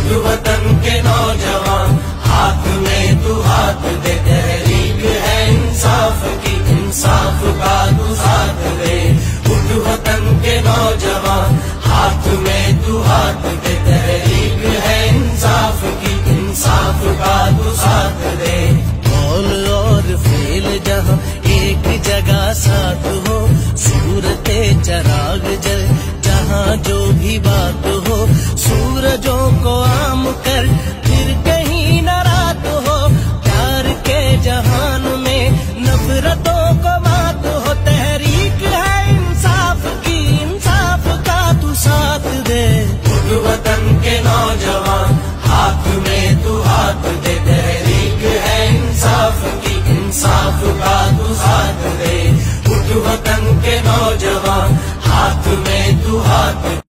उठ वतन के नौजवान, हाथ में तू हाथ दे, तहरीक है इंसाफ की, इंसाफ का तू साथ दे। उठ वतन के नौजवान, हाथ में तू हाथ दे, तहरीक है इंसाफ की, इंसाफ का तू साथ दे। कौल और फेल जहाँ एक जगह साथ हो, सूरते चराग जल जहाँ जो भी बात हो, सूरजों को आम कर फिर कहीं न रात हो, प्यार के जहान में नफरतों को मात हो, तहरीक है इंसाफ की, इंसाफ का तू साथ दे। उठ वतन के नौजवान, हाथ में तू हाथ दे, तहरीक है इंसाफ की, इंसाफ का तू साथ दे। उठ वतन के नौजवान, हाथ में तू हाथ दे।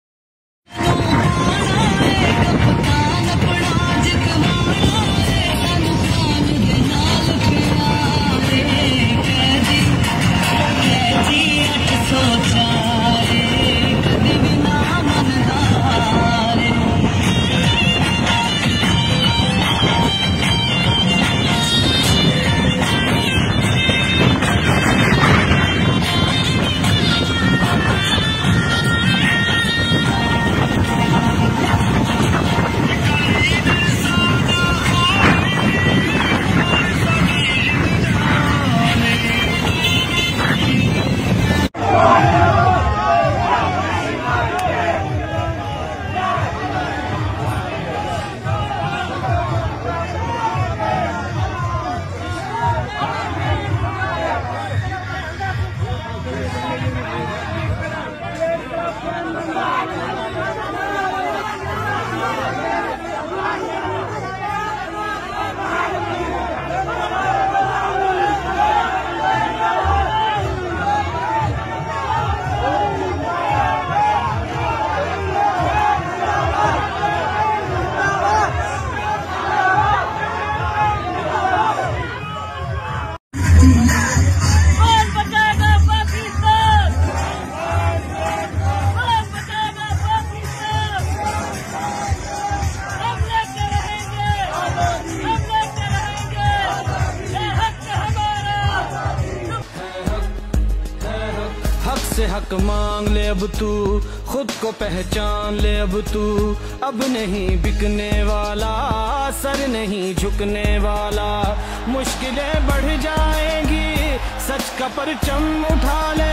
से हक मांग ले अब तू, खुद को पहचान ले अब तू, अब नहीं बिकने वाला, सर नहीं झुकने वाला। मुश्किलें बढ़ जाएंगी, सच का परचम उठा ले,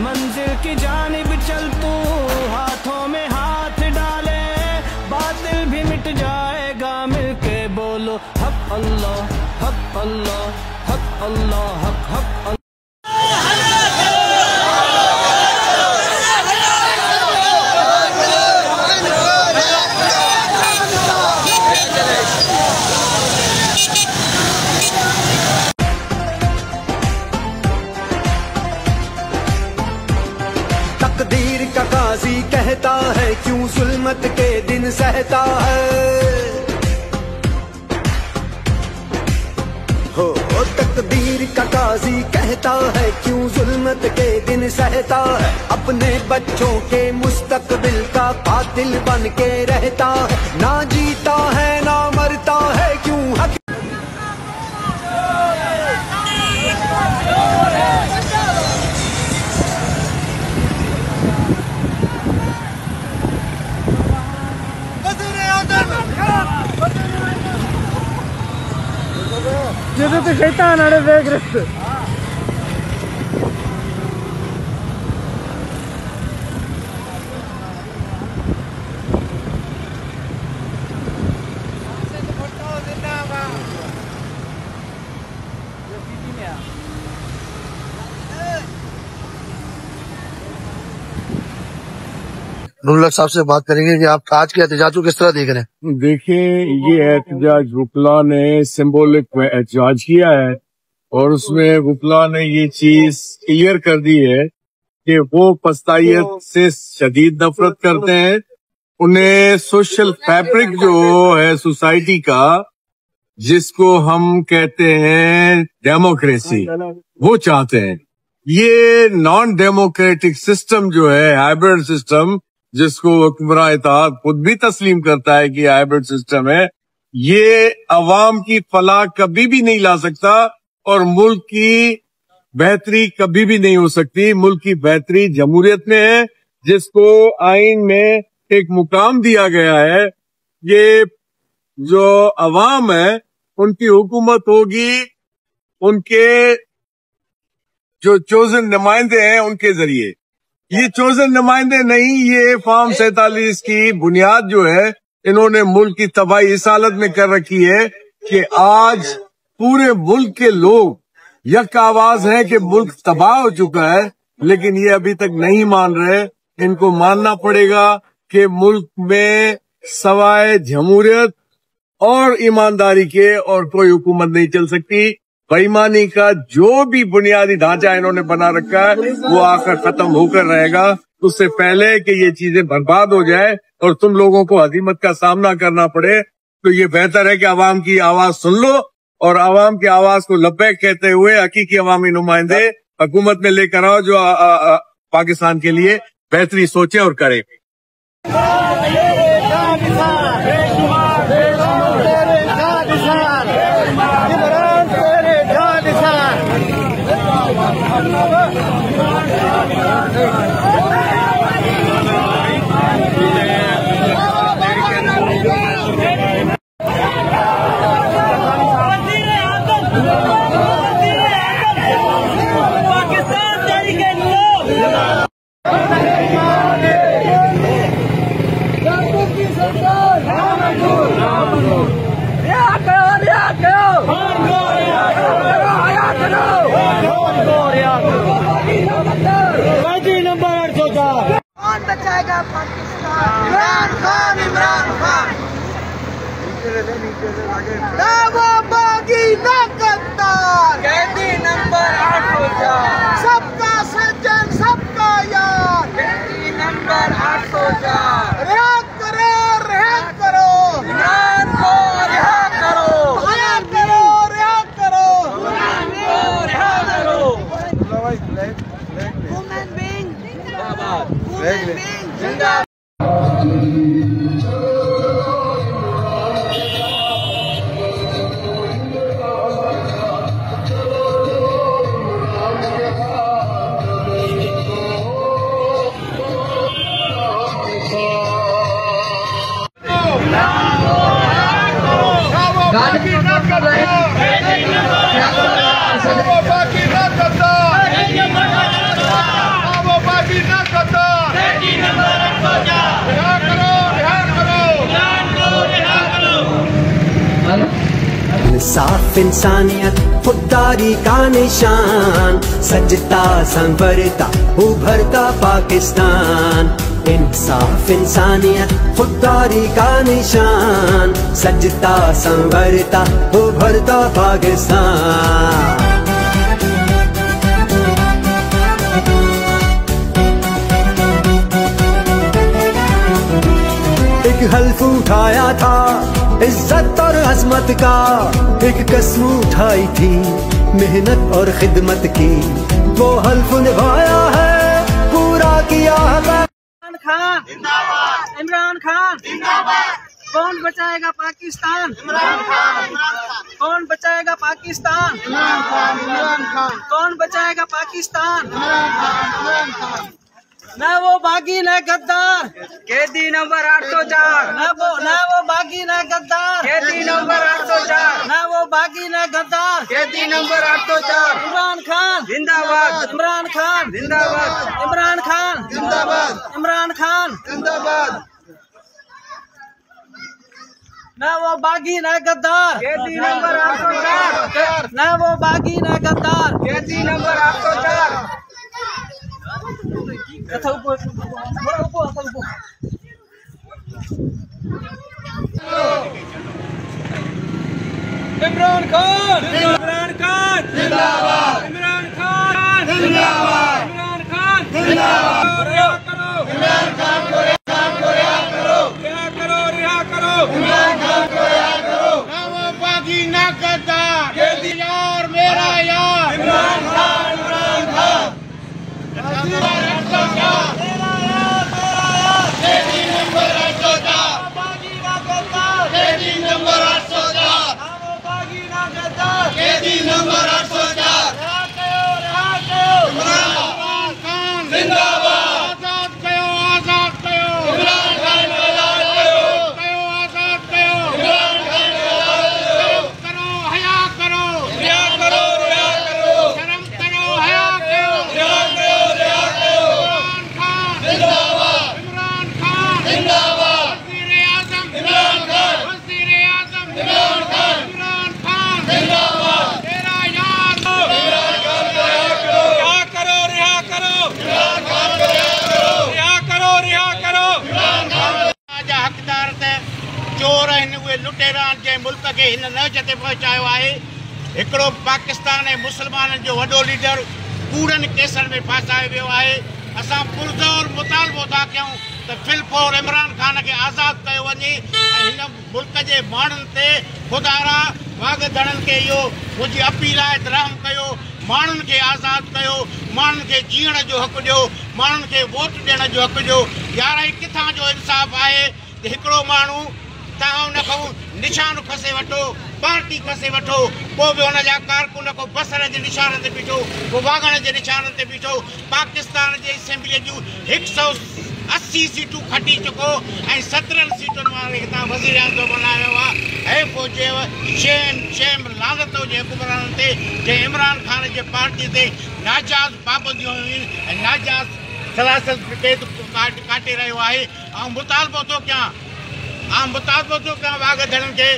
मंजिल की जानिब चल तू, हाथों में हाथ डाले, बातिल भी मिट जाएगा, मिलके बोलो हक अल्लाह, हक अल्लाह, हक अल्लाह, हक हक अल्लाह। तकदीर का काजी कहता है क्यों जुल्मत के दिन सहता है, हो तकदीर का काजी कहता है क्यों जुल्मत के दिन सहता है, अपने बच्चों के मुस्तकबिल का कातिल बन के रहता है, ना जीता है ना मरता है क्यों हक। जिधर तो शैतान आड़े देख रहे नुल्लक साहब से बात करेंगे कि आप आज के एहतजाज को किस तरह देख रहे हैं। देखिए, ये एहतजाज वुकला ने सिंबॉलिक में एहतजाज किया है और उसमें वुकला ने ये चीज क्लियर कर दी है कि वो पस्तायत से शदीद नफरत करते हैं, उन्हें सोशल फैब्रिक जो है सोसाइटी का, जिसको हम कहते हैं डेमोक्रेसी, वो चाहते हैं। ये नॉन डेमोक्रेटिक सिस्टम जो है, हाइब्रिड सिस्टम, जिसको हुक्मरान इत्तेहाद खुद भी तस्लीम करता है कि हाइब्रिड सिस्टम है, ये अवाम की फलाह कभी भी नहीं ला सकता और मुल्क की बेहतरी कभी भी नहीं हो सकती। मुल्क की बेहतरी जमहूरियत में है, जिसको आइन में एक मुकाम दिया गया है। ये जो अवाम है उनकी हुकूमत होगी उनके जो चोजन नुमाइंदे हैं उनके जरिए। ये चोजन नुमाइंदे नहीं, ये फार्म 47 की बुनियाद जो है इन्होंने मुल्क की तबाही इस हालत में कर रखी है कि आज पूरे मुल्क के लोग यक आवाज है कि मुल्क तबाह हो चुका है, लेकिन ये अभी तक नहीं मान रहे। इनको मानना पड़ेगा कि मुल्क में सवाए जमहूरियत और ईमानदारी के और कोई हुकूमत नहीं चल सकती। बेईमानी का जो भी बुनियादी ढांचा इन्होंने बना रखा है वो आकर खत्म होकर रहेगा। उससे पहले कि ये चीजें बर्बाद हो जाए और तुम लोगों को हजीमत का सामना करना पड़े, तो ये बेहतर है कि आवाम की आवाज सुन लो और आवाम की आवाज को लब्बैक कहते हुए हकीकी अवामी नुमाइंदे हुकूमत में लेकर आओ जो पाकिस्तान के लिए बेहतरी सोचे और करे। कौन बचाएगा पाकिस्तान? इमरान खान, इमरान खान। ना वो बागी ना गद्दार, कैदी नंबर 804, सबका सज्जन सबका यार, कैदी नंबर 804। रिहा करो, रिहा करो इमरान को, रिहा करो, रिहा करो, रिहा करो इमरान को, रिहा करो। वुमेन बीइंग जिंदाबाद, वुमेन बीइंग जिंदाबाद। इंसाफ इंसानियत खुददारी का निशान, सजता संवरता उभरता पाकिस्तान। इंसाफ इंसानियत खुददारी का निशान, सजता संवरता उभरता पाकिस्तान। एक हल्फ उठाया था इज्जत और अजमत का, एक कसम उठाई थी मेहनत और खिदमत की, वो हल्फ निभाया है पूरा किया है। इमरान खान जिंदाबाद, इमरान खान जिंदाबाद। कौन बचाएगा पाकिस्तान? इमरान खान। कौन बचाएगा पाकिस्तान? इमरान खान, इमरान खान। कौन बचाएगा पाकिस्तान? इमरान खान, इमरान खान। न वो बागी न गद्दार, कैदी नंबर 804। न वो बागी न गद्दार, कैदी नंबर 804। न वो बागी न गद्दार, कैदी नंबर 804। इमरान खान जिंदाबाद, इमरान खान जिंदाबाद, इमरान खान जिंदाबाद, इमरान खान जिंदाबाद। न वो बागी न गद्दार, कैदी नंबर 804। न वो बागी न गद्दार, कैदी नंबर 804। इमरान खान, इमरान खान जिंदाबाद, इमरान खान जिंदाबाद, इमरान खान जिंदाबाद। रिहा करो इमरान खान को, रिहा करो, रिहा करो, रिहा करो, रिहा करो इमरान खान को, रिहा करो। ना वो बागी ना गद्दार, कैदी यार मेरा यार इमरान खान, इमरान खान। चोर आहिनि उहे लुटेरा जे मुल्क खे हिन नौज ते पहुचायो आहे। हिकिड़ो पाकिस्तान ऐं मुस्लमाननि जो वॾो लीडर कूड़नि केसनि में फासायो वियो आहे। असां पुरज़ोर मुतालबो था कयूं त फिलफौर इमरान ख़ान खे आज़ादु कयो वञे ऐं हिन मुल्क जे माण्हुनि ते ख़ुदारा वाघ धड़नि खे इहो मुंहिंजी अपील आहे त रहम कयो, माण्हुनि खे आज़ादु कयो, माण्हुनि खे जीअण जो हक़ु ॾियो, माण्हुनि खे वोट ॾियण जो हक़ु ॾियो। यार ही किथां जो इंसाफ़ आहे त हिकिड़ो माण्हू तव्हां हुन खां निशान खसे वठो, पार्टी खसे वठो, पोइ बि हुनजा कारकुन को बसर जे निशान ते बीठो, को वाॻण जे निशान ते बीठो। पाकिस्तान जे असेंबलीअ जूं 180 सीटूं खटी चुको ऐं 17 सीटुनि वारे हितां वज़ीर आज़म बनायो आहे। ऐं फौजेव शेम लानत हुजे हुकुमराननि ते जे इमरान ख़ान जे पार्टी ते नाजाइज़ पाबंदियूं हुयूं ऐं नाजाइज़ सलासल क़ैद काटे रहियो आहे। ऐं मुतालबो थो कयां वाघ धड़नि खे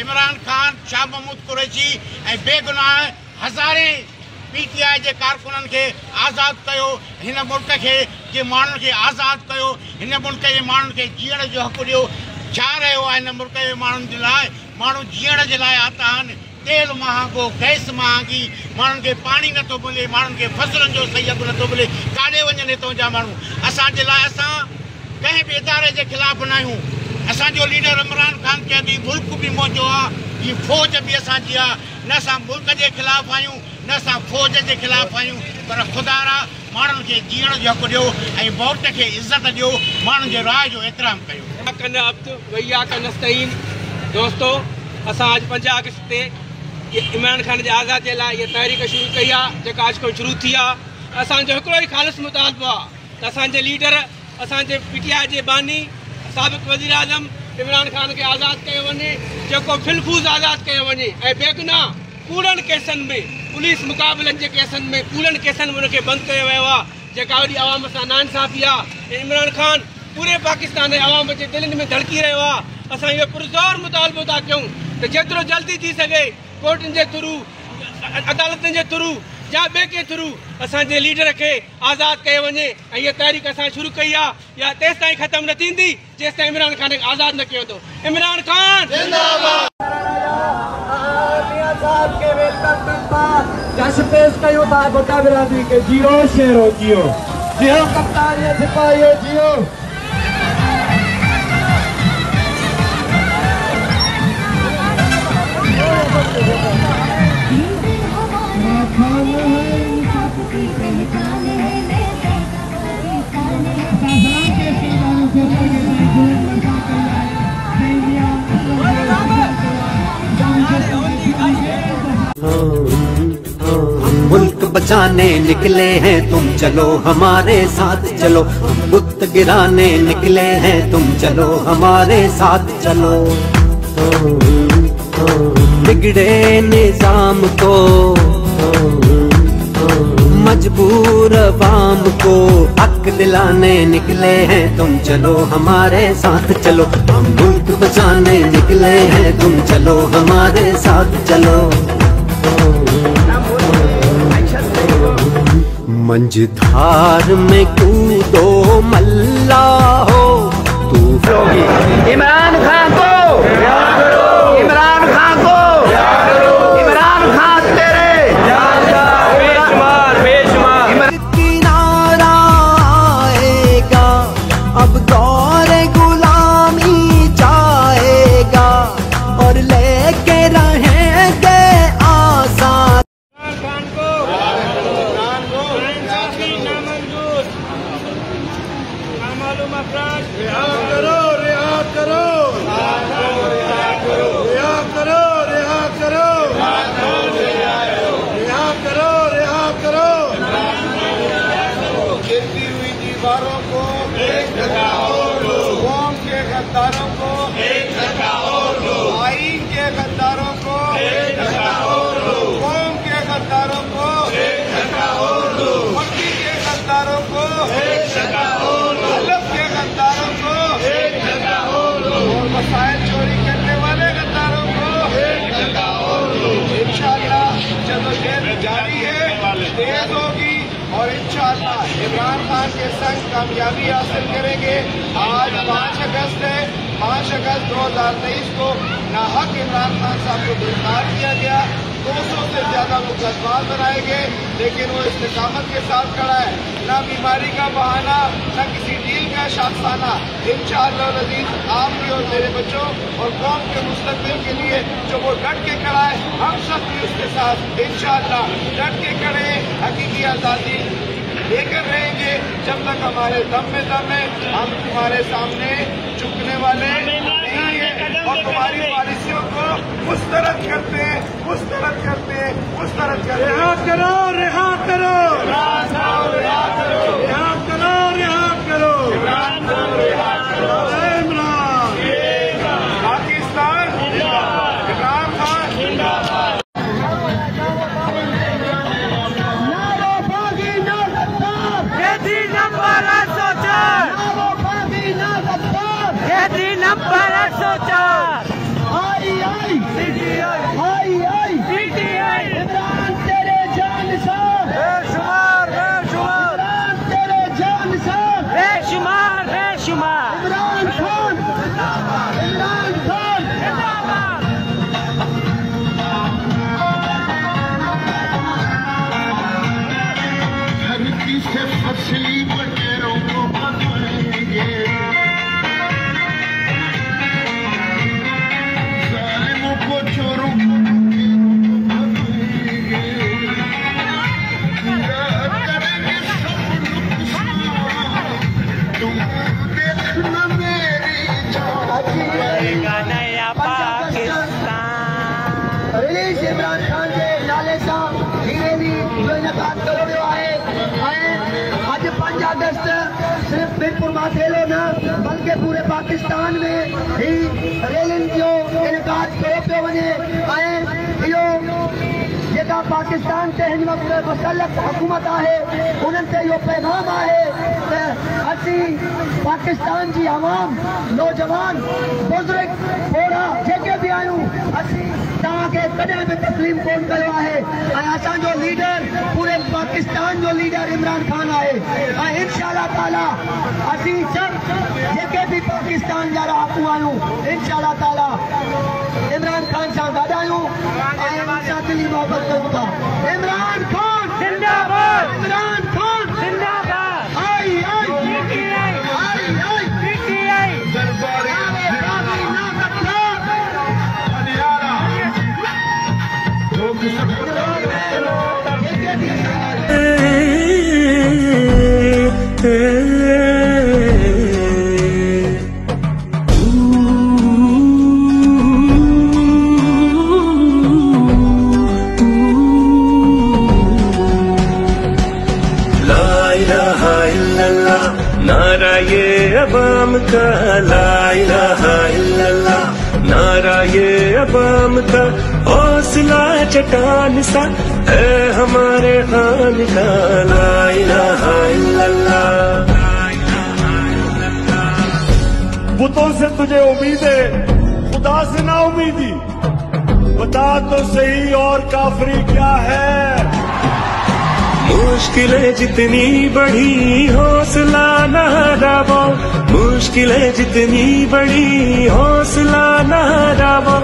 इमरान ख़ान, शाह महमूद कुरैशी ऐं बेगुनाह हज़ारे PTI जे कारकुननि खे आज़ादु कयो, हिन मुल्क खे जे माण्हुनि खे आज़ादु कयो, हिन मुल्क जे माण्हुनि खे जीअण जो हक़ु ॾियो। छा रहियो आहे हिन मुल्क जे माण्हुनि जे लाइ? माण्हू जीअण जे लाइ आता आहिनि। तेल महांगो, गैस महांगी, माण्हुनि खे पाणी नथो मिले, माण्हुनि खे फसलुनि जो सही अघु नथो मिले। काॾे वञनि हितां जा माण्हू? असांजे लाइ असां कंहिं बि इदारे जे ख़िलाफ़ न आहियूं। असांजो लीडर इमरान ख़ान चए थी मुल्क बि मुंहिंजो आहे, हीअ फ़ौज बि असांजी आहे। न असां मुल्क जे ख़िलाफ़ आहियूं, न असां फ़ौज जे ख़िलाफ़ आहियूं, पर ख़ुदारा माण्हुनि खे जीअण जो हक़ु ॾियो ऐं वोट खे इज़त ॾियो, माण्हुनि जे राय जो एतिराम कयो। दोस्तो, असां अॼु 5 अगस्त ते इमरान ख़ान जे आज़ादीअ जे लाइ इहा तहरीक शुरू कई आहे, जेका अॼु खां शुरू थी आहे। असांजो हिकिड़ो ई ख़ालिस मुतालबो आहे त असांजे लीडर, असांजे PTI जे बानी साबिक़ वज़ीर आज़म इमरान ख़ान खे आज़ादु कयो वञे, जेको फिलफूज़ आज़ादु कयो वञे ऐं बेगुनाह कूड़नि केसनि में, पुलिस मुक़ाबलनि जे केसनि में, कूड़नि केसनि में उनखे बंदि कयो वियो आहे, जेका वॾी आवाम सां नाइंसाफ़ी आहे। इमरान ख़ान पूरे पाकिस्तान जे आवाम जे दिलनि में धड़की रहियो आहे। असां इहो पुरज़ोर मुतालबो था कयूं त जेतिरो जल्दी थी सघे कोर्टनि जे थ्रू, अदालतुनि जे थ्रू या ॿिए के थ्रू असांजे लीडर खे आज़ादु कयो वञे। ऐं हीअ तहरीक असां शुरू कई आहे, या तेसि ताईं ख़तमु न थींदी जेसि ताईं इमरान ख़ान खे आज़ादु न कयो वेंदो। इमरान ख़ान जिंदाबाद। जश्न पेश कयूं था गोटा बिरादरी के जियो शेरो जियो, जियो कप्तान सिपाहियो जियो। मुल्क बचाने निकले हैं तुम चलो हमारे साथ चलो, बुत गिराने निकले हैं तुम चलो हमारे साथ चलो। बिगड़े निजाम को, मजबूर अवाम को हक दिलाने निकले हैं तुम चलो हमारे साथ चलो। हम मुल्क बचाने निकले हैं तुम चलो हमारे साथ चलो। मंझधार में कूदो मल्ला हो तू। इमरान खान को, इमरान खान को, इमरान खान तेरे बेशुमार किनारा आएगा, अब दौर गुलामी जाएगा और लेके रहेंगे आजाद। इमरान खान के संग कामयाबी हासिल करेंगे। आज 5 अगस्त है। 5 अगस्त 2023 को नाहक इमरान खान साहब को गिरफ्तार किया गया। 200 से ज्यादा मुकदमात बनाए गए, लेकिन वो इस्तिकामत के साथ खड़ा है। न बीमारी का बहाना, न किसी डील का शाखसाना। इंशाअल्लाह अज़ीज़, आप भी और मेरे बच्चों और कौम के मुस्तकबिल के लिए जो वो डट के खड़ा है, हम सब भी उसके साथ इंशाअल्लाह डट के खड़े हैं। हकीकी आज़ादी लेकर रहेंगे जब तक हमारे दम में दम है। हम तुम्हारे सामने झुकने वाले नहीं हैं और तुम्हारी पॉलिसियों को मुस्तरद करते हैं, मुस्तरद करते हैं, मुस्तरद करते हैं। रिहा करो, रिहा करो, रिहा करो, रिहा करो, रिहा करो, रिहा करो, इमरान पाकिस्तान, इमरान खान जिंदाबाद। नंबर 804 आई PTI इमरान तेरे जान साहब बेशुमार बेशुमार, इमरान तेरे जान साहब बेशुमार बेशुमार, इमरान खान जिंदाबाद, इमरान खान जिंदाबाद। धरती से फसली बटेरों को बनाएंगे, चोरों करेंगे तुम देखना मेरी नया पाकिस्तान। रिलीज इमरान खान के नाले सां धीरे धीरे इनकाद करो आहे। अज 5 अगस्त सिर्फ बिरपुर माथेलो न बल्कि पूरे पाकिस्तान में ही रैलिन जो इनकाद कयो पियो वञे। इहो जेका पाकिस्तान ते हिन वक़्तु मुसलत हुकूमत आहे, उन्हनि ते इहो पैगाम आहे त असीं पाकिस्तान जी आवाम, नौजवान, बुज़ुर्ग, बूढ़ा जेके बि आहियूं, असीं तव्हांखे कॾहिं बि तस्लीम कोन कयो आहे। ऐं असांजो लीडर, पूरे पाकिस्तान जो लीडर इमरान खान आहे। ऐं इंशाअल्लाह ताला असीं सभु जेके बि पाकिस्तान जा रहाकू आहियूं, इंशाअल्लाह ताला इमरान खान सां गॾु आहियूं ऐं उन्हनि सां दिली मोहबत कयूं था। इमरान खान जिंदाबाद, इमरान खान जिंदाबाद। आई PTI दरबारी नारा ये अवाम का, ला इलाहा इल्लल्लाह नारा ये अवाम का, हौसला चट्टान सा है हमारे खान का, ला इलाहा इल्लल्लाह। बुतों से तुझे उम्मीद है, खुदा से ना उम्मीदी, बता तो सही और काफरी क्या है। मुश्किलें जितनी बढ़ी हौसला न हारावो, मुश्किलें जितनी बढ़ी हौसला न हारावो,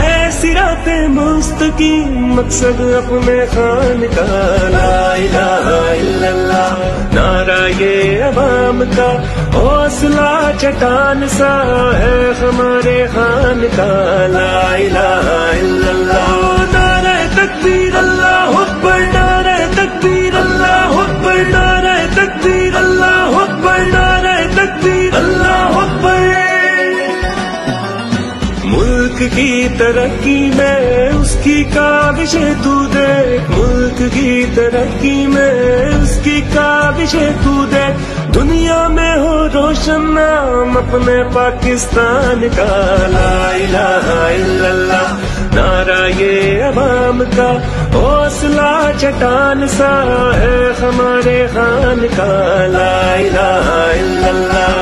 ऐसी रातें मुस्तकीम मकसद अपने खान का, ला इलाहा इल्लल्लाह नारा ये अवाम का, हौसला चट्टान सा है हमारे खान का, ला इलाहा इल्लल्लाह। नारे तकबीर अल्लाह अकबर, नारे तकबीर अल्लाह अकबर, नारे तकबीर अल्लाह अकबर, नारे तकबीर अल्लाह अकबर। मुल्क की तरक्की में उसकी काविशें तू देख, मुल्क की तरक्की में उसकी काविशें तू देख, दुनिया में हो रोशन नाम अपने पाकिस्तान का, ला इलाहा इल्लल्लाह नारा ये अवाम का, हौसला चट्टान सा है हमारे खान का, ला इलाहा इल्लल्लाह।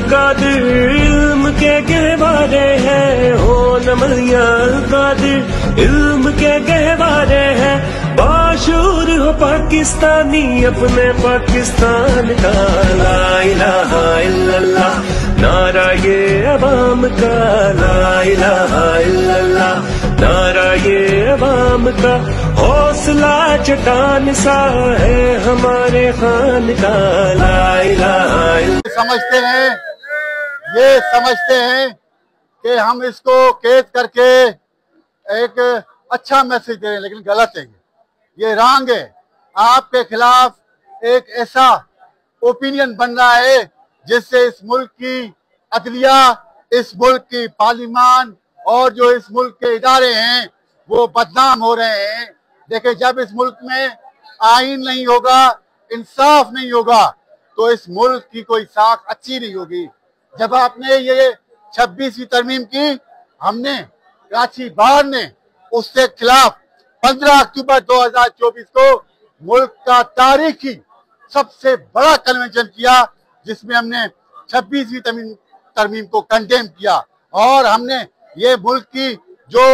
कादिर इल्म के गहवारे हैं, हो नमलिया कादिर इल्म के गहवारे हैं। बाशूर हो पाकिस्तानी अपने पाकिस्तान का, ला इलाहा इल्लल्लाह नारा ये अवाम का, ला इलाहा इल्लल्लाह नारा ये अवाम का। हौसला चट्टान सा है हमारे खान का, ला इलाहा इल्लल्लाह। ये समझते हैं कि हम इसको कैद करके एक अच्छा मैसेज दे रहे हैं, लेकिन गलत है, ये रॉन्ग है। आपके खिलाफ एक ऐसा ओपिनियन बन रहा है जिससे इस मुल्क की अदलिया, इस मुल्क की पार्लिमान और जो इस मुल्क के इदारे हैं वो बदनाम हो रहे हैं। देखिए, जब इस मुल्क में आईन नहीं होगा, इंसाफ नहीं होगा, तो इस मुल्क की कोई साख अच्छी नहीं होगी। जब आपने ये 26वीं तरमीम की, हमने कराची बार ने उसके खिलाफ 15 अक्टूबर 2024 को मुल्क का तारीखी सबसे बड़ा कन्वेंशन किया, जिसमें हमने 26वीं तरमीम को कंडेम किया। और हमने ये मुल्क की जो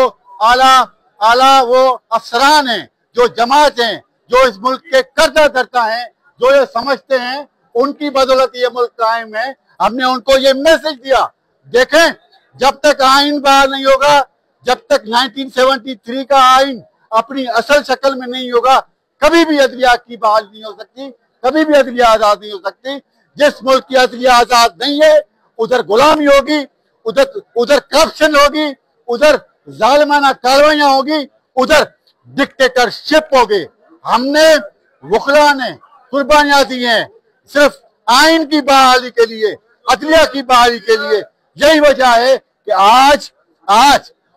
आला वो अफसरान हैं, जो जमात हैं, जो इस मुल्क के कर्जा धर्ता हैं, जो ये समझते हैं उनकी बदौलत ये मुल्क कायम है, हमने उनको ये मैसेज दिया। देखें, जब तक आइन बाहर नहीं होगा, जब तक 1973 का आइन अपनी असल शक्ल में नहीं होगा, कभी भी अदलिया की बहाली नहीं हो सकती, कभी भी अदलिया आजाद नहीं हो सकती। जिस मुल्क की अदलिया आजाद नहीं है, उधर गुलामी होगी, उधर करप्शन होगी, उधर जालिमाना कार्रवाइयां होगी, उधर डिक्टेटरशिप होगी। हमने वकला ने कुर्बानियां दी हैं सिर्फ आइन की बहाली के लिए, अदलिया की बहाली के लिए। यही वजह है कि आज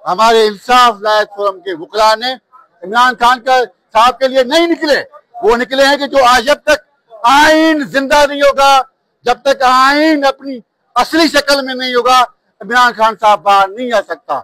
हमारे इंसाफ लायक फोरम के वकला ने इमरान खान का साहब के लिए नहीं निकले। वो निकले हैं कि जब तक आइन जिंदा नहीं होगा, जब तक आइन अपनी असली शक्ल में नहीं होगा, इमरान खान साहब बाहर नहीं आ सकता।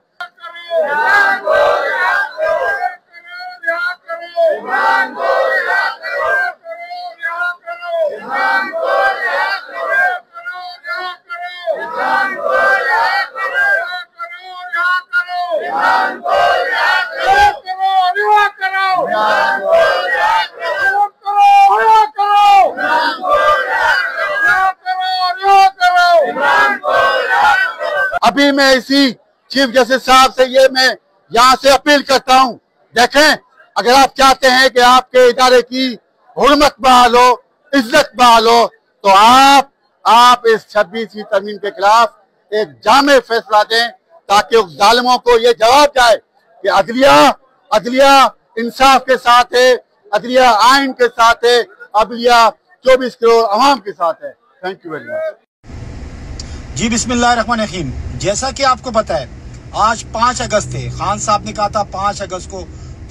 अभी मैं इसी चीफ जस्टिस साहब से मैं यहाँ से अपील करता हूँ, देखें, अगर आप चाहते हैं कि आपके इदारे की हुर्मत बहाल हो, इज्जत बहाल हो, तो आप इस 26वीं तरमीम के खिलाफ एक जामे फैसला दें, ताकि उस जालिमों को ये जवाब जाए कि अदलिया इंसाफ के साथ है, अदलिया आइन के साथ है, अदलिया 24 करोड़ अवाम के साथ है। Thank you very much. जी बिस्मिल्लाहिर्रहमानिर्रहीम। जैसा कि आपको पता है, आज 5 अगस्त है। खान साहब ने कहा था 5 अगस्त को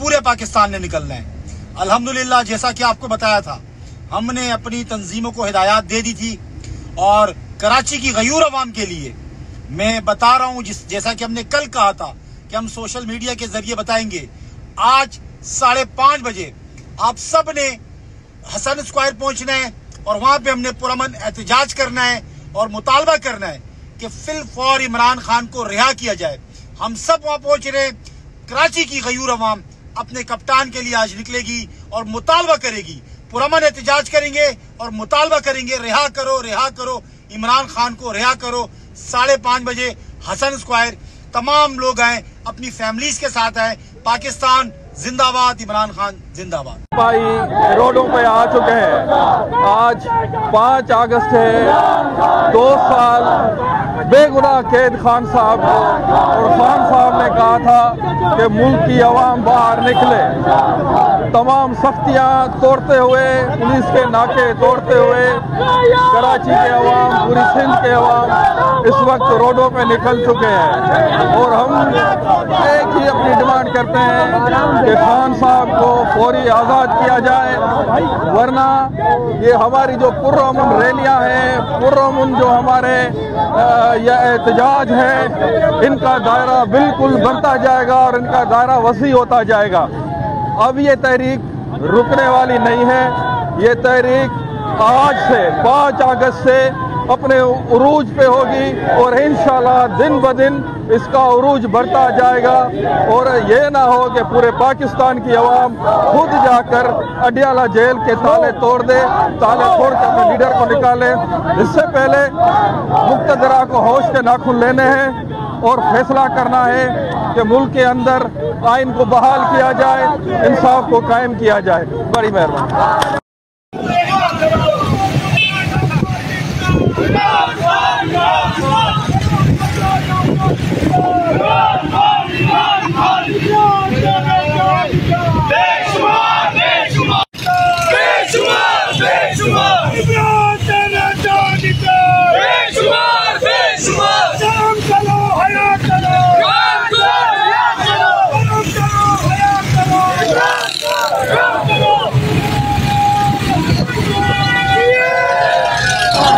पूरे पाकिस्तान ने निकलना है। अल्हम्दुलिल्लाह, जैसा कि आपको बताया था, हमने अपनी तंजीमों को हिदायत दे दी थी और कराची की गयूर अवाम के लिए मैं बता रहा हूँ, जैसा कि हमने कल कहा था कि हम सोशल मीडिया के जरिए बताएंगे। आज 5:30 बजे आप सब ने हसन स्क्वायर पहुंचना है और वहां पे हमने पुरअमन एहतजाज करना है और मुतालबा करना है कि फिल फौर इमरान खान को रिहा किया जाए। हम सब वहां पहुंच रहे। कराची की गयूर अवाम अपने कप्तान के लिए आज निकलेगी और मुतालबा करेगी, पुरअमन एहतजाज करेंगे और मुतालबा करेंगे, रिहा करो इमरान खान को, रिहा करो। 5:30 बजे हसन स्क्वायर तमाम लोग आए, अपनी फैमिलीज के साथ आए। पाकिस्तान जिंदाबाद, इमरान खान जिंदाबाद। भाई रोडों पे आ चुके हैं। आज 5 अगस्त है। 2 साल बेगुनाह कैद खान साहब और खान साहब ने कहा था कि मुल्क की आवाम बाहर निकले। तमाम सख्तियां तोड़ते हुए, पुलिस के नाके तोड़ते हुए कराची के अवाम, पूरी सिंध के अवाम इस वक्त रोडों पे निकल चुके हैं और हम एक ही अपनी डिमांड करते हैं कि खान साहब को फौरी आज़ाद किया जाए, वरना ये हमारी जो पुरअमन रैलियां हैं, पुरअमन जो हमारे ये एहतजाज है, इनका दायरा बिल्कुल बढ़ता जाएगा और इनका दायरा वसी होता जाएगा। अब ये तहरीक रुकने वाली नहीं है। ये तहरीक आज से 5 अगस्त से अपने उरूज पे होगी और इंशाल्लाह दिन ब दिन इसका उरूज बढ़ता जाएगा। और ये ना हो कि पूरे पाकिस्तान की आवाम खुद जाकर अडियाला जेल के ताले तोड़ दे, ताले तोड़ कर अपने लीडर को निकाले। इससे पहले मुक़्तदरा को होश के नाखून लेने हैं और फैसला करना है कि मुल्क के अंदर आइन को बहाल किया जाए, इंसाफ को कायम किया जाए। बड़ी मेहरबानी।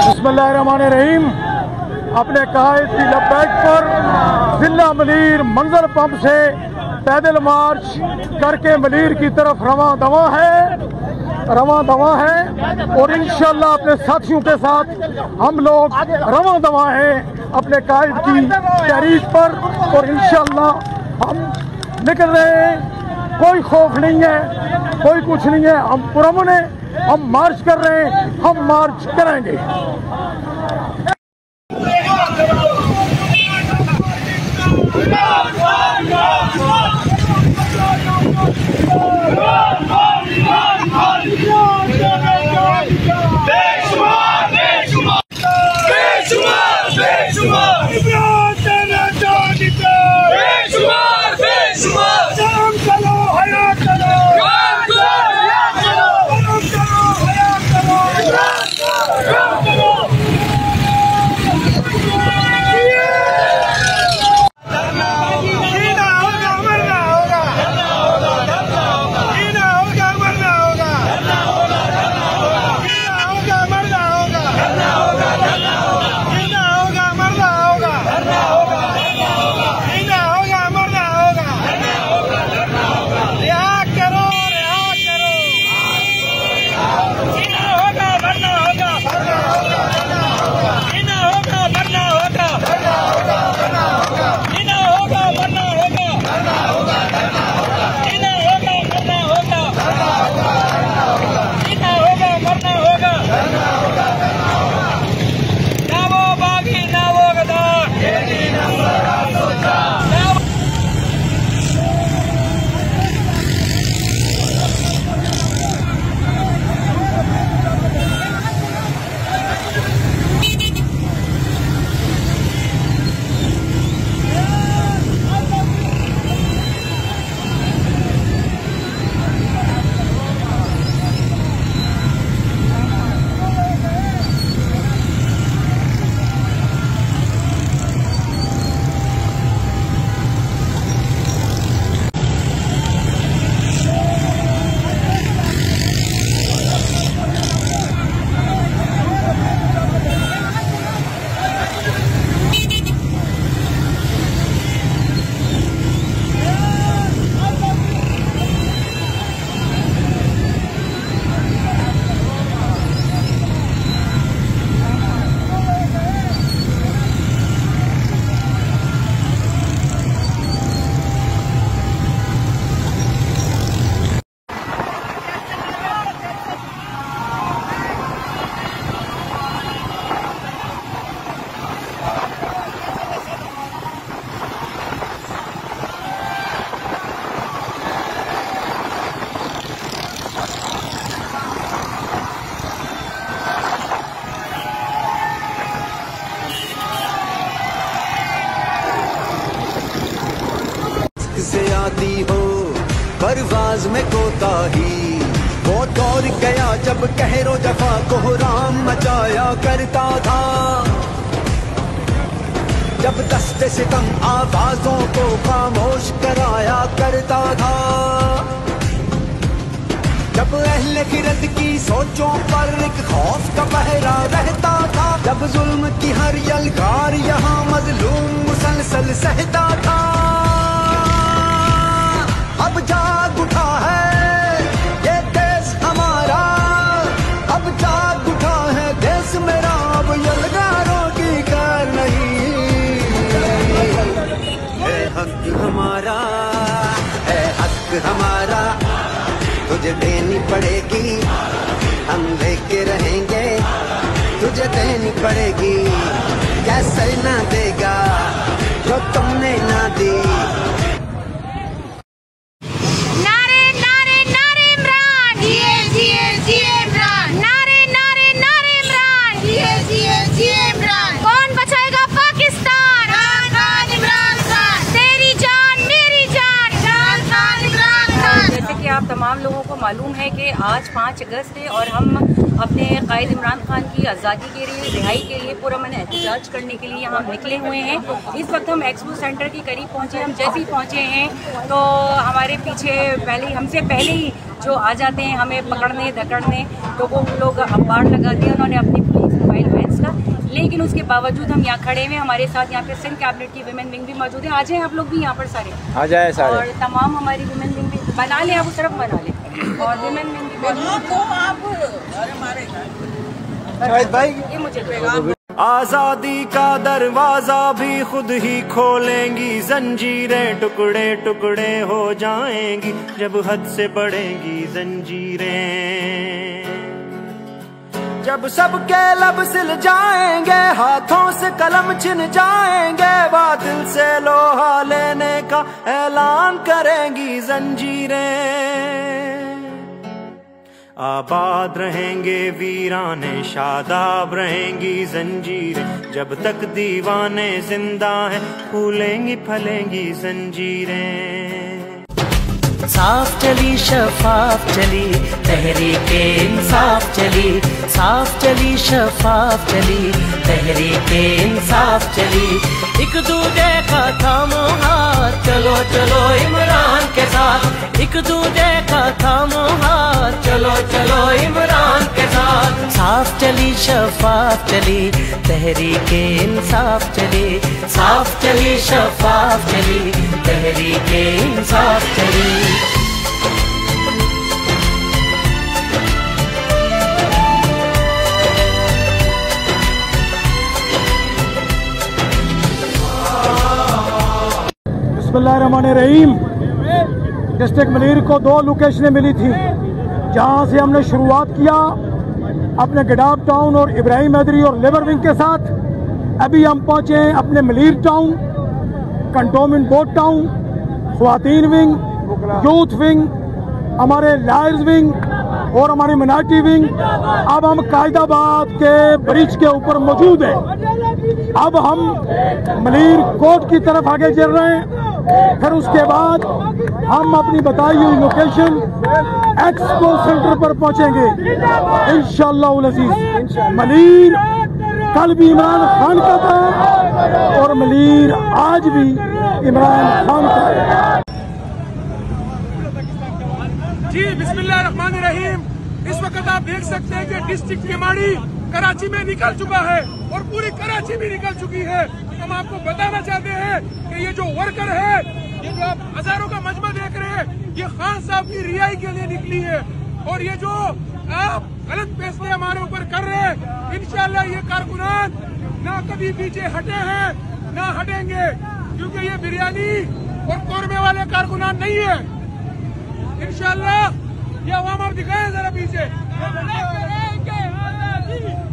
बिस्मिल्लाहिर्रहमानिर्रहीम। अपने कायद की लब्बैक पर जिला मलीर मंजर पंप से पैदल मार्च करके मलीर की तरफ रवां दवा है और इंशाअल्लाह अपने साथियों के साथ हम लोग रवां दवा हैं अपने कायद की तहरीक पर और इंशाअल्लाह हम निकल रहे हैं। कोई खौफ नहीं है, कोई कुछ नहीं है, हम पुरअमन हैं, हम मार्च कर रहे हैं, हम मार्च करेंगे। से आती हो परवाज में कोताही, वो दौर गया जब कहरो जफा कोहराम मचाया करता था, जब दस्ते सितम आवाजों को खामोश कराया करता था, जब अहले गिरद की सोचों पर एक खौफ का पहरा रहता था, जब जुल्म की हर यलगार यहाँ मजलूम मुसलसल सहता था। अब जाग उठा है ये देश हमारा, अब जाग उठा है देश मेरा, अब यलगा तुझे देनी पड़ेगी, हम लेके रहेंगे, तुझे देनी पड़ेगी। कैसे ना देगा जो तुमने ना दी। आप तमाम लोगों को मालूम है कि आज 5 अगस्त है और हम अपने कायद इमरान खान की आज़ादी के लिए, रिहाई के लिए पुरअमन एहतजाज करने के लिए हम निकले हुए हैं। इस वक्त हम एक्सपो सेंटर के करीब पहुँचे। हम जैसे ही पहुँचे हैं तो हमारे पीछे हमसे पहले ही जो आ जाते हैं हमें पकड़ने धकड़ने, तो वो लोग अखबार लगा दिया उन्होंने अपनी पुलिस मोबाइल वैन्स का। लेकिन उसके बावजूद हम यहाँ खड़े हुए, हमारे साथ यहाँ पे सिंध कैबिनेट की विमेन विंग भी मौजूद है। आ जाए आप लोग भी यहाँ पर सारे, आ जाए सारे। और तमाम हमारी विमेन विंग भी बना लें, आप उस तरफ बना लें और विमेन विंग भी ये मुझे आजादी का दरवाजा भी खुद ही खोलेंगी, जंजीरें टुकड़े टुकड़े हो जाएंगी जब हद से बढ़ेंगी जंजीरें। जब सबके लब सिल जाएंगे, हाथों से कलम छिन जाएंगे, बातिल से लोहा लेने का ऐलान करेंगी जंजीरें। आबाद रहेंगे वीराने, शादाब रहेंगी जंजीरें, जब तक दीवाने जिंदा हैं फूलेंगी फलेंगी जंजीरें। साफ चली शफाफ चली तहरीके इंसाफ चली, साफ चली शफाफ चली तहरीके इंसाफ चली। एक दूजे का थामो हाथ, चलो चलो इमरान के साथ, एक दूजे का थामो हाथ, चलो चलो इमरान के साथ। साफ चली शफाफ चली तहरीके इंसाफ चली, साफ चली शफाफ चली तहरीके इंसाफ चली। बिस्मिल्लाहिर्रहमानिर्रहीम। डिस्ट्रिक्ट मलीर को 2 लोकेशनें मिली थी जहां से हमने शुरुआत किया अपने गडाब टाउन और इब्राहिम हैदरी और लेबर विंग के साथ। अभी हम पहुंचे हैं अपने Malir town, cantonment board town, ख्वातीन विंग, यूथ विंग, हमारे लायर्स विंग और हमारी मिनार्टी विंग। अब हम कायदाबाद के ब्रिज के ऊपर मौजूद हैं। अब हम मलीर कोर्ट की तरफ आगे चल रहे हैं। फिर उसके बाद हम अपनी बताई हुई लोकेशन एक्सपो सेंटर पर पहुंचेंगे इंशाअल्लाह अज़ीज़। मलीर कल भी इमरान खान का था और मलीर आज भी इमरान खान का है। जी बिस्मिल्लाहिर्रहमानिर्रहीम। इस वक्त आप देख सकते हैं कि डिस्ट्रिक्ट केमाड़ी कराची में निकल चुका है और पूरी कराची भी निकल चुकी है। हम आपको बताना चाहते हैं कि ये जो वर्कर है, ये जो आप हजारों का मजमा देख रहे हैं, ये खान साहब की रिहाई के लिए निकली है। और ये जो आप गलत फैसले हमारे ऊपर कर रहे हैं, इंशाअल्लाह ये कारकुनान ना कभी पीछे हटे हैं ना हटेंगे, क्योंकि ये बिरयानी और कौरमे वाले कारकुनान नहीं है। इंशाअल्लाह ये अवाम आप दिखाए जरा पीछे,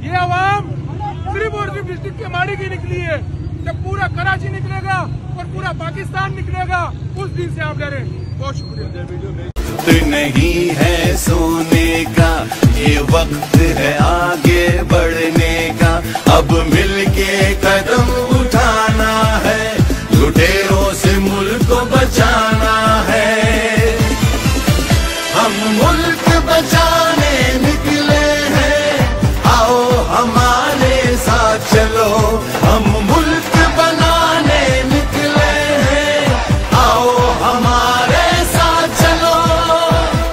ये अवाम सिर्फ और सिर्फ डिस्ट्रिक्ट केमाड़ी की निकली है। जब पूरा कराची निकलेगा और पूरा पाकिस्तान निकलेगा उस दिन से आप डरे। बहुत शुक्रिया। नहीं है सोने का ये वक्त है आगे बढ़ने का, अब मिलके कदम उठाना है, लुटेरों से मुल्क को बचाना है। हम मुल्क बचाने निकले हैं, आओ हमारे साथ चलो। हम मुल्क बनाने निकले हैं, आओ हमारे साथ चलो।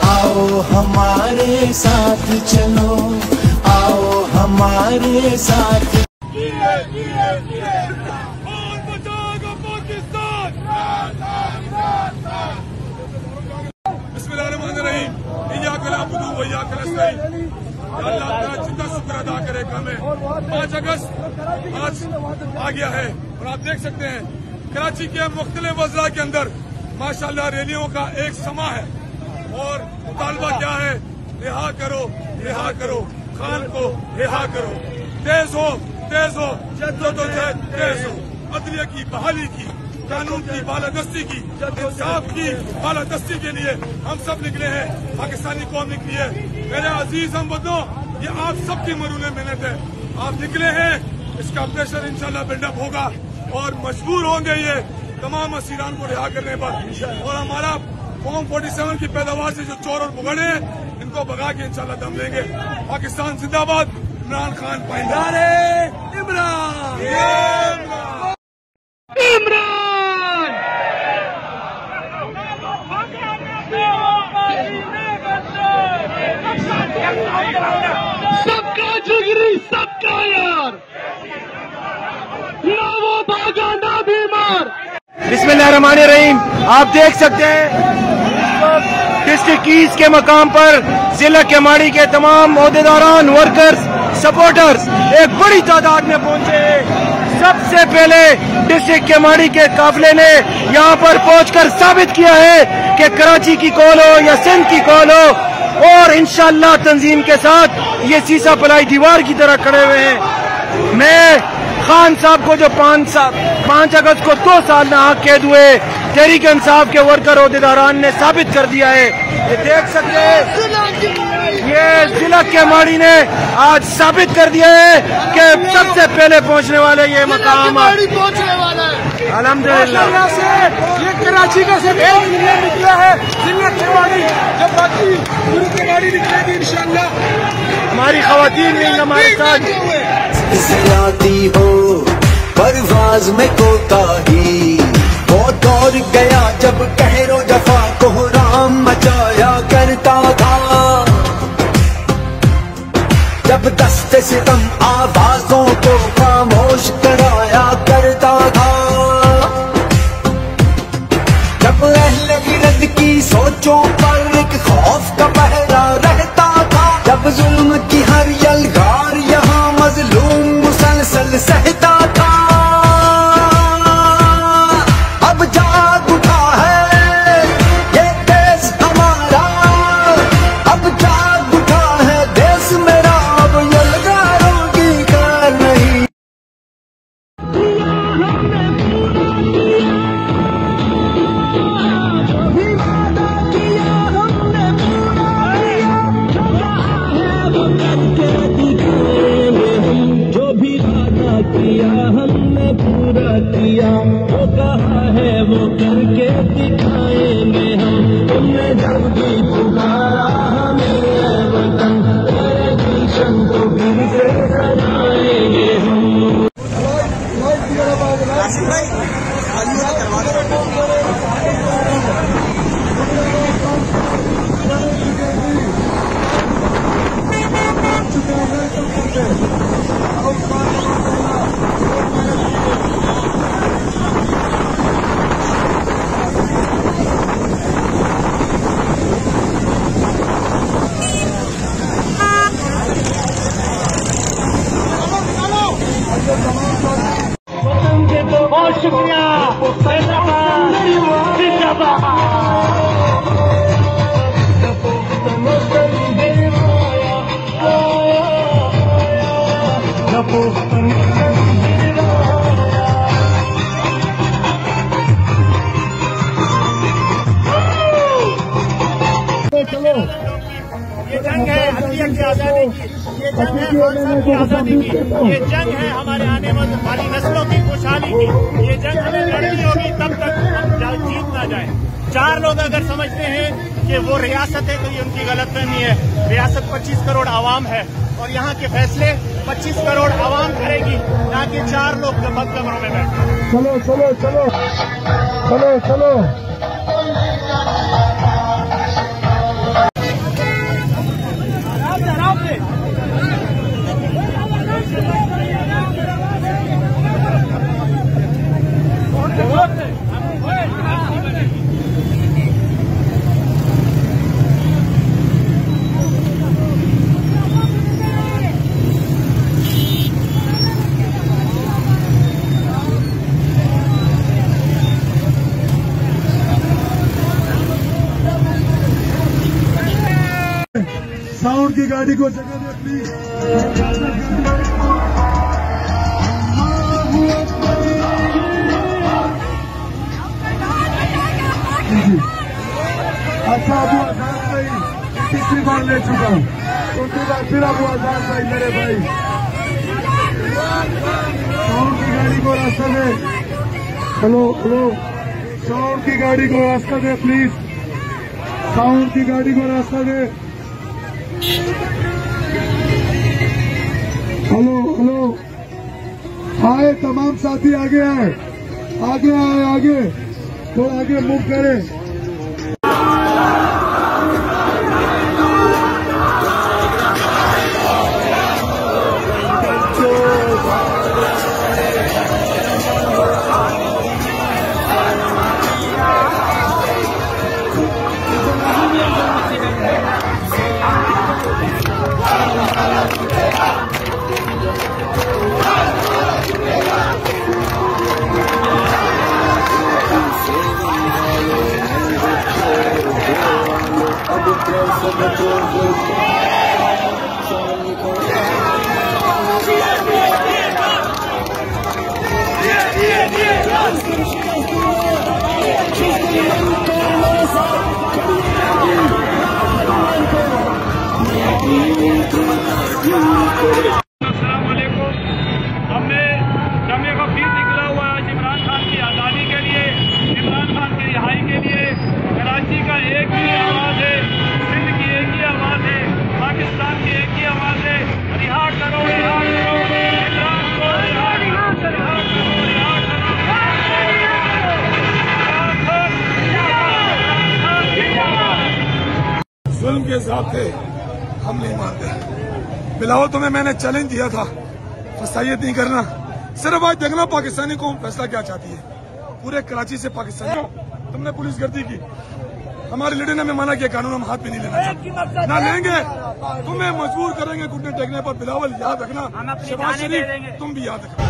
आओ हमारे साथ चलो, आओ हमारे साथ। अल्लाह जितना शुक्र अदा करे कम है। 5 अगस्त आज आ गया है और आप देख सकते हैं कराची के मुख्तलिफ अज़ला के अंदर माशाअल्लाह रैलियों का एक समा है और मुतालबा क्या है? रिहा करो, रिहा करो, खान को रिहा करो। तेज हो, जद्दोजहद तेज हो। अदलिया की बहाली की, कानून की बालादस्ती की, इंसाफ की बालादस्ती के लिए हम सब निकले हैं, पाकिस्तानी कौम निकली है। मेरे अजीज हमवतनों, ये आप सबकी मरूने मेहनत है। आप निकले हैं, इसका प्रेशर इंशाल्लाह बिल्डअप होगा और मजबूर होंगे ये तमाम असीरान को रिहा करने पर। और हमारा फॉर्म 47 की पैदावार से जो चोर और बुगड़े हैं, इनको भगा के इंशाल्लाह दम लेंगे। पाकिस्तान जिंदाबाद, इमरान खान पाइंदा। इमरान इमरान सबका जिगरी, सबका यार, ना वो भागा ना बीमार। बिस्मिल्लाहिर्रहमानिर्रहीम। आप देख सकते हैं डिस्ट्रिक्ट कीज के मकाम पर जिला केमाड़ी के तमाम ओहदेदारान, वर्कर्स, सपोर्टर्स एक बड़ी तादाद में पहुंचे हैं। सबसे पहले डिस्ट्रिक्ट केमाड़ी के काफिले ने यहां पर पहुंचकर साबित किया है कि कराची की कॉल हो या सिंध की कॉल हो, और इंशाअल्लाह तंजीम के साथ ये सीसा पलाई दीवार की तरह खड़े हुए हैं। मैं खान साहब को जो 5 अगस्त को 2 साल नाहक कैद हुए, तहरीक इंसाफ के वर्कर ओहदेदारान ने साबित कर दिया है। ये देख सकते हैं, ये जिला केमाड़ी ने आज साबित कर दिया है कि सबसे पहले पहुंचने वाले ये मकाम पहुंचने वाला है। अल्हम्दुलिल्लाह से ये कराची का सिर्फ एक मिलियन निकला है जिला केमाड़ी, जब बाकी पूरी केमाड़ी निकलेगी इंशाअल्लाह। हमारी खवातीन भी हमारे साथ ज्यादी हो परवाज में कोताही, वो दौर गया जब कहरो जफा कोहराम मचाया करता था, जब दस्ते सितम आवाजों को खामोश कराया करता था, जब अहले गिरद की सोचों पर एक खौफ का पहरा रहता था, जब जुल्म की हर यलगार यहाँ मजलूम मुसलसल सहता था। अब जाग उठा है ये देश हमारा, अब जाग उठा है देश मेरा, अब यलगारों की कार नहीं। किया हमने पूरा किया, वो कहा है वो करके दिखाएंगे हम। तुमने जब भी पुकारा हमें वतन, तेरे गुलशन को फिर से सजाएंगे हम। बहुत शुक्रिया। चलो, ये जंग है अदलिया की आजादी की, ये जंग है खान साहब की आजादी की, ये जंग है हमारे आने वाली नस्लों की खुशहाली की। ये जंग हमें लड़नी होगी तब तक हम जीत ना जाए। 4 लोग अगर समझते हैं कि वो रियासत है तो ये उनकी गलतफहमी है। रियासत 25 करोड़ आवाम है और यहाँ के फैसले 25 करोड़ आवाम करेगी, ना कि 4 लोग जो बंद कमरों में बैठे। चलो चलो चलो चलो चलो साउंड की गाड़ी को जगह दे प्लीज। अच्छा अबू आजाद भाई तीसरी बार ले चुका हूँ, दूसरी बार फिर अबू आजाद भाई मेरे भाई साउंड की गाड़ी को रास्ता दे। हेलो हेलो, साउंड की गाड़ी को रास्ता दे प्लीज, साउंड की गाड़ी को रास्ता दे। हेलो हेलो, आए तमाम साथी आगे आए, आगे आए, आगे थोड़ा आगे मूव करें। हमने जमे का फीस निकला हुआ है आज इमरान खान की आज़ादी के लिए, इमरान खान की रिहाई के लिए। कराची का एक ही आवाज़ है, सिंध की एक ही आवाज़ है, पाकिस्तान की एक ही आवाज़ है, रिहा करो, रिहा करो इमरान को, रिहा करो, रिहा करो, रिहा करो। जुल्म के साथ थे, हम नहीं मानते। बिलावल तुम्हें मैंने चैलेंज दिया था, फसाइयत नहीं करना। सिर्फ आज देखना पाकिस्तानी कौम फैसला क्या चाहती है। पूरे कराची से पाकिस्तानी तुमने पुलिस गर्दी की, हमारे लीडर ने हमें माना कि कानून हम हाथ में नहीं लेना चाहते, ना लेंगे, तुम्हें मजबूर करेंगे घुटने टेकने पर। बिलावल याद रखना, शहबाज शरीफ तुम भी याद रखना।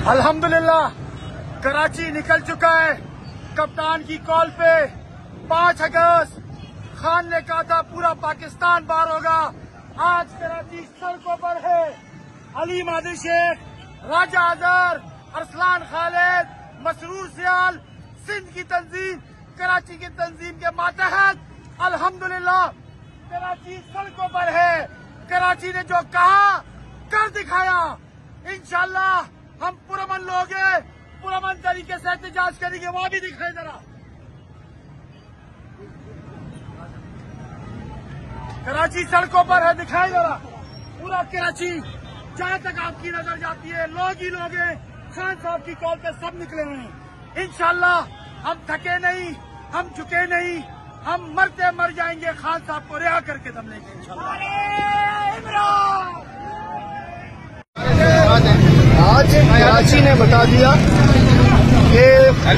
अल्हम्दुलिल्लाह कराची निकल चुका है कप्तान की कॉल पे। 5 अगस्त खान ने कहा था पूरा पाकिस्तान बाहर होगा। आज कराची सड़कों पर है। अली मादी शेख, राजा अजहर, अरसलान खालिद, मसरूर सियाल, सिंध की तंजीम, कराची की तंजीम के मातहत अल्हम्दुलिल्लाह कराची सड़कों पर है। कराची ने जो कहा कर दिखाया। इंशाल्लाह हम पुरअमन लोग हैं, पुरअमन तरीके से एहतजाज करेंगे। वहां भी दिखाए जरा, कराची सड़कों पर है, दिखाए जरा। पूरा कराची जहां तक आपकी नजर जाती है लोग ही लोग हैं, खान साहब की कॉल पे सब निकले हुए हैं। इंशाल्लाह हम थके नहीं, हम झुके नहीं, हम मरते मर जाएंगे, खान साहब को रिहा करके दम लेंगे इंशाल्लाह। आज कराची ने बता दिया कि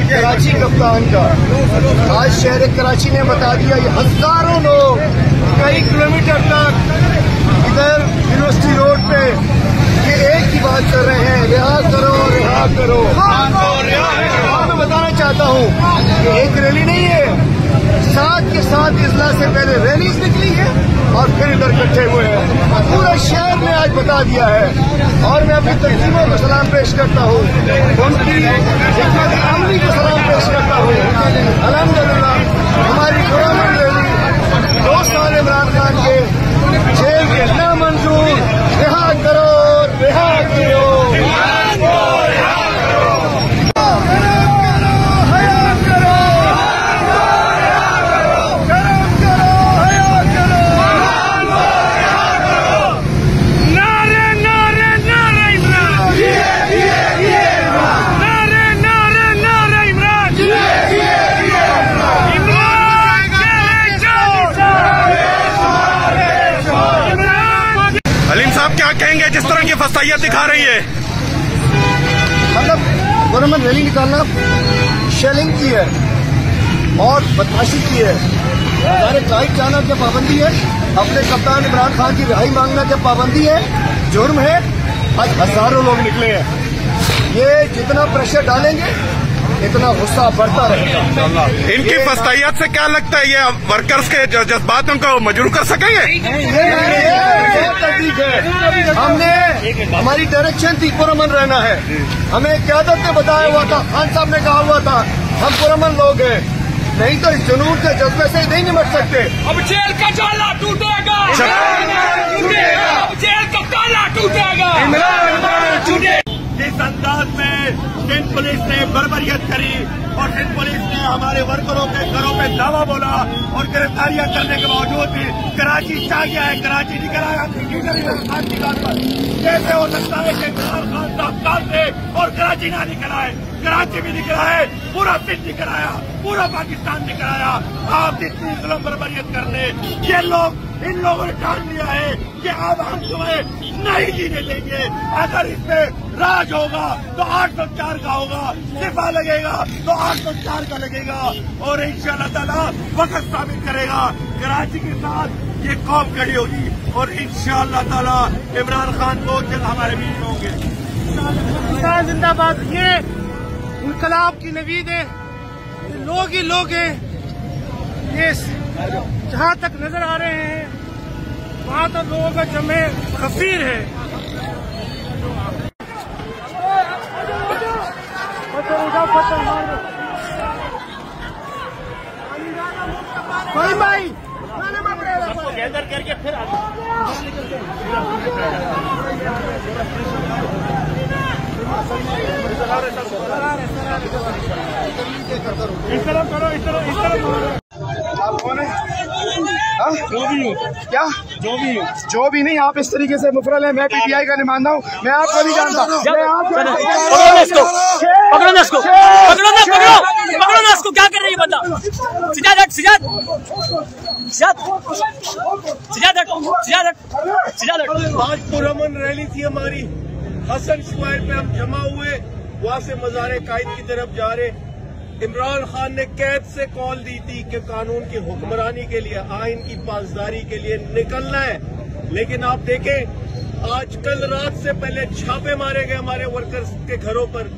कराची कप्तान का, आज शहर कराची ने बता दिया, ये हजारों लोग कई किलोमीटर तक इधर यूनिवर्सिटी रोड पे ये एक ही बात कर रहे हैं, रिहा करो रिहा करो। मैं बताना चाहता हूँ एक रैली नहीं है, साथ के साथ इजलास से पहले रैलीज निकली है और फिर इधर इकट्ठे हुए हैं। पूरा शहर ने आज बता दिया है और मैं अपनी तंजीमों को सलाम पेश करता हूँ, उनकी अमली को सलाम पेश करता हूँ। अल्हम्दुलिल्लाह हमारी पुरानी रैली 2 साल इमरान खान के जेल के नामंजूर, रिहा करो रिहा करो। क्या कहेंगे जिस तरह की फसाइयत दिखा रही है? मतलब गवर्नमेंट रैली निकालना शेलिंग की है और बदमाशी की है, हमारे फ्लाइट जाना क्या पाबंदी है, अपने कप्तान इमरान खान की रिहाई मांगना क्या पाबंदी है, जुर्म है। आज हजारों लोग निकले हैं, ये जितना प्रेशर डालेंगे इतना गुस्सा बढ़ता रहेगा। इनकी फसाइयत से क्या लगता है ये वर्कर्स के जज्बातों को मजबूर कर सकेंगे? हमने हमारी डायरेक्शन थी पुरअमन रहना है, हमें क़यादत ने बताया हुआ था, खान साहब ने कहा हुआ था हम पुरअमन लोग हैं, नहीं तो इस जुनून के जज्बे से नहीं निपट सकते। अब जेल का जाला टूटेगा, अब जेल का ताला टूटेगा। जिस अंदाज में सिंध पुलिस ने बर्बरियत करी और सिंध पुलिस ने हमारे वर्करों के घरों पे दावा बोला और गिरफ्तारियां करने के बावजूद भी कराची चाह गया है, कराची निकल आया इमरान खान की बात पर। कैसे हो सकता है कि इमरान खान साहब से और कराची ना निकल आए? कराची भी निकल आए, पूरा सिंध निकल आया, पूरा पाकिस्तान निकल आया। आप इतनी जुल्म बर्बरियत करने, ये लोग इन लोगों ने ठान लिया है कि अब हम तुम्हें नहीं जीने देंगे। अगर इसमें राज होगा तो 804 का होगा, सिफा लगेगा तो 804 का लगेगा और इंशाअल्लाह ताला वक्त साबित करेगा। कराची के साथ ये कौम खड़ी होगी और इंशाअल्लाह ताला इमरान खान को जल्द हमारे बीच में होंगे। किसान जिंदाबाद। ये इनकलाब की नवीद है, ये लोग ही लोग हैं, ये जहाँ तक नजर आ रहे हैं वहाँ तक लोगों का जमे गफीर है। कोई भाई गैदर करके फिर इस तरफ करो, इस तरफ आप कौन है? जो भी हूँ। क्या जो भी हूँ? जो भी नहीं, आप इस तरीके से मुफरल है। मैं पीटीआई का नुमाइंदा हूँ, मैं आपको नहीं जानता। पकड़ो इसको, क्या कर रही है बंदा? आज पुरअमन रैली थी हमारी, हसन स्क्वायर पे हम जमा हुए, वहाँ से मज़ारे कायद की तरफ जा रहे। इमरान खान ने कैद से कॉल दी थी कि कानून की हुक्मरानी के लिए, आइन की पासदारी के लिए निकलना है, लेकिन आप देखें आज कल रात से पहले छापे मारे गए हमारे वर्कर्स के घरों पर।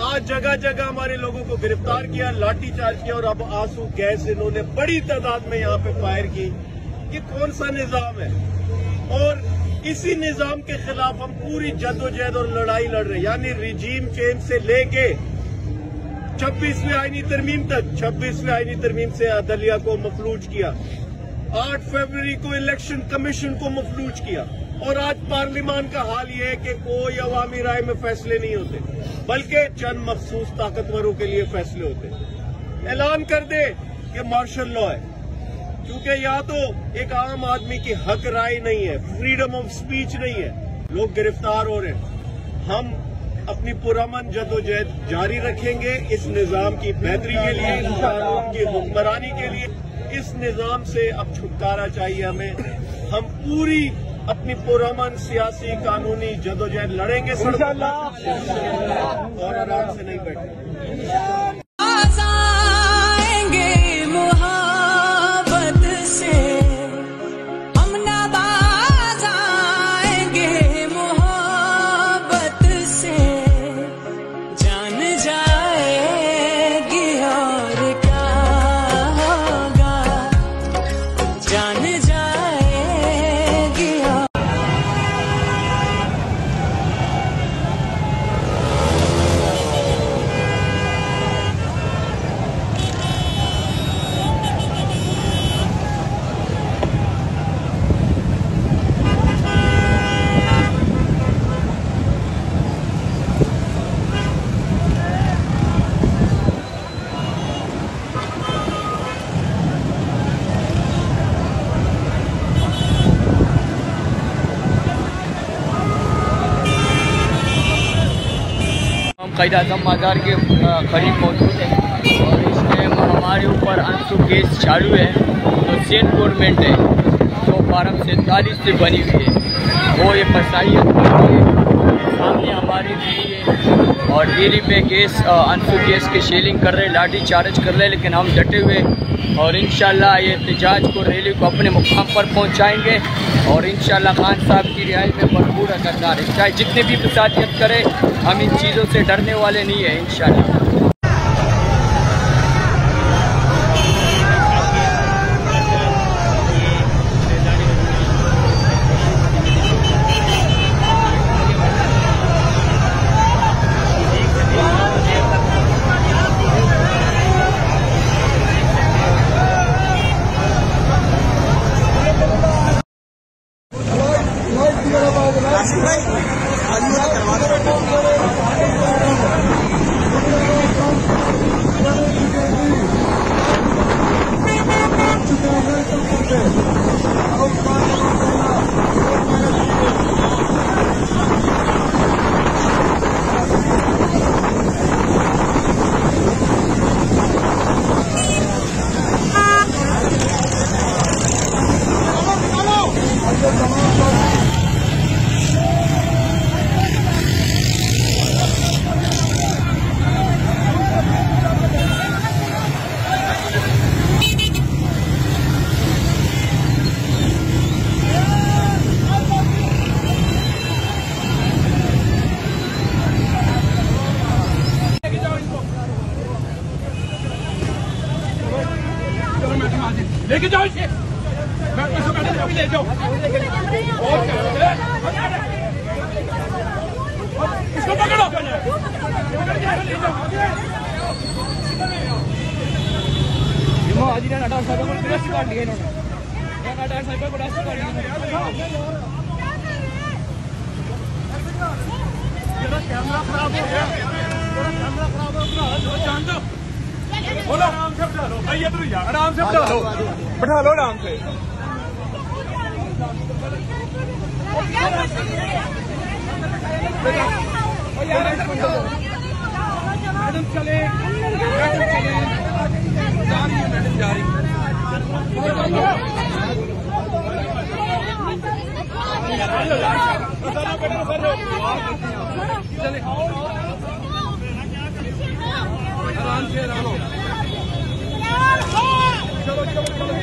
आज जगह जगह हमारे लोगों को गिरफ्तार किया, लाठी चार्ज किया और अब आंसू गैस इन्होंने बड़ी तादाद में यहाँ पे फायर की। ये कौन सा निजाम है? और इसी निजाम के खिलाफ हम पूरी जद्दोजहद और लड़ाई लड़ रहे हैं, यानी रिजीम चेंज से लेके 26वीं आईनी तरमीम तक। 26वीं आईनी तरमीम से अदलिया को मफलूज किया, 8 फरवरी को इलेक्शन कमीशन को मफलूज किया और आज पार्लियामान का हाल ये है कि कोई अवामी राय में फैसले नहीं होते, बल्कि चंद मखसूस ताकतवरों के लिए फैसले होते। ऐलान कर दे कि मार्शल लॉ है, क्योंकि या तो एक आम आदमी की हक राय नहीं है, फ्रीडम ऑफ स्पीच नहीं है, लोग गिरफ्तार हो रहे हैं। हम अपनी पुरअमन जदोजहद जारी रखेंगे इस निजाम की बेहतरी के लिए, कानून की हुक्मरानी के लिए। इस निजाम से अब छुटकारा चाहिए हमें। हम पूरी अपनी पुरअमन सियासी कानूनी जदोजहद लड़ेंगे और आराम से नहीं बैठेंगे। कायद-ए-आज़म मज़ार के करीब मौजूद है और इस टाइम हमारे ऊपर आंसू गैस चालू है। तो सेंट गवर्नमेंट है जो 1247 से बनी हुई है, वो ये फसाइयत सामने हमारी दी है और दिल्ली पे गैस आंसू गैस की शेलिंग कर रहे, लाठी चार्ज कर रहे, लेकिन हम डटे हुए और इंशाल्लाह ये एहतजाज को, रैली को अपने मुकाम पर पहुंचाएंगे और इंशाल्लाह खान साहब की रिहाई में भरपूर असरदार है। चाहे जितने भी फसादियत करे, हम इन चीज़ों से डरने वाले नहीं हैं इंशाल्लाह। लेके जाओ इसे, मैडम ले जाओ, इसको पकड़ो, हाजी ने नटा साहब को अरेस्ट कर लिया इन्होंने, नटा साहब को अरेस्ट कर लिया। कैमरा खराब हो गया, कैमरा खराब हो गया, जान दो। बोलो आराम से बैठा लो भाई, इधर यार आराम से बैठा लो, बैठा लो आराम से। मैडम चले, मैडम चले, जा रही है मैडम, जा रही चले, आराम से रहो। चलो चलो चलो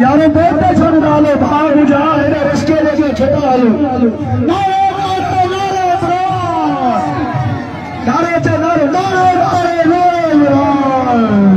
यारों बोलते छोड़ डालो, भाग जाए रिश्ते लेके छुड़ा लो, नारे नारे नारे नारे नारे नारे नारे नारे नारे